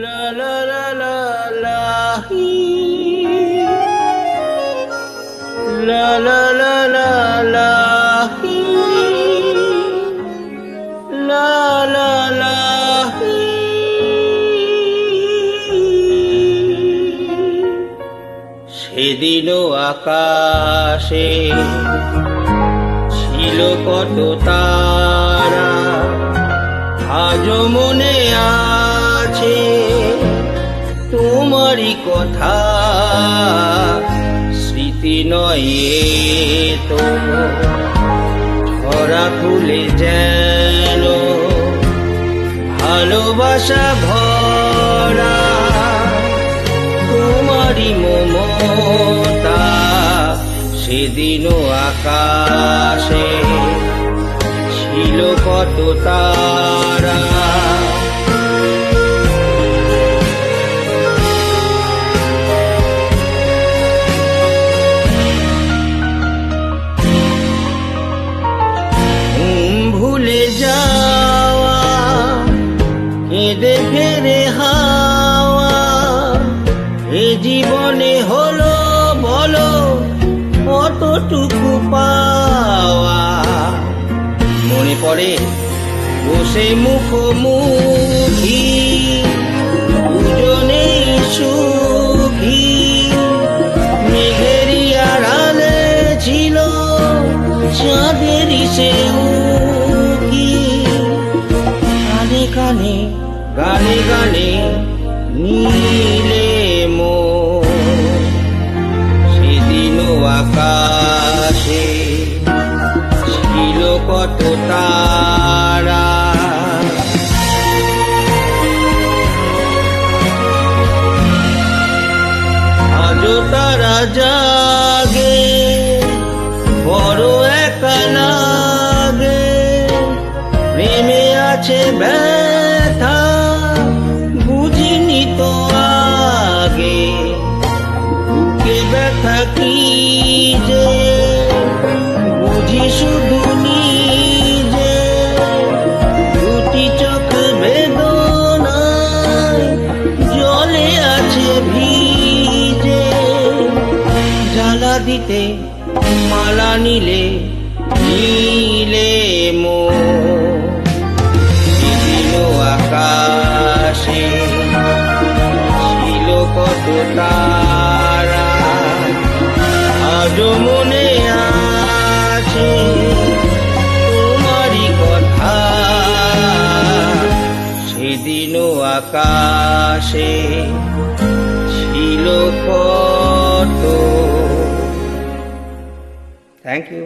La la la la la la la la la la la la la সেদিনও আকাশে ছিল কত তারা, আজও মনে আছে তোমারই কথা। স্মৃতি নয় তো ঝরা ফুলে যেন ভালোবাসা ভরা, তোমারই মমতা সেদিনও আকাশে ছিল কত তারা। ভুলে যাওয়া কেঁদে ফেরে হাওয়া, এ জীবনে হলো বলো কতটুকু পাওয়া। মনে পড়ে বসে মুখোমুখি দুজনে সুখী, মেঘেরই আড়ালে ছিল চাঁদেরই সে উকি। কানে কানে গানে গানে নীলে সেদিনও আকাশে ছিল কত তারা। আজও তারা জাগে বড় একা লাগে, প্রেমে আছে ব্যথা বুঝিনি তো আগে। বুকে ব্যথা কি যে বুঝি শুধু নিজে, দুটি চোখ বেদনায় জলে আছে ভিজে। জ্বালা দিতে মালা নিলে নীলে সেদিনও আকাশে ছিল কত তারা, আজও মনে আছে তোমারই কথা। সেদিনও আকাশে ছিল কত। Thank you.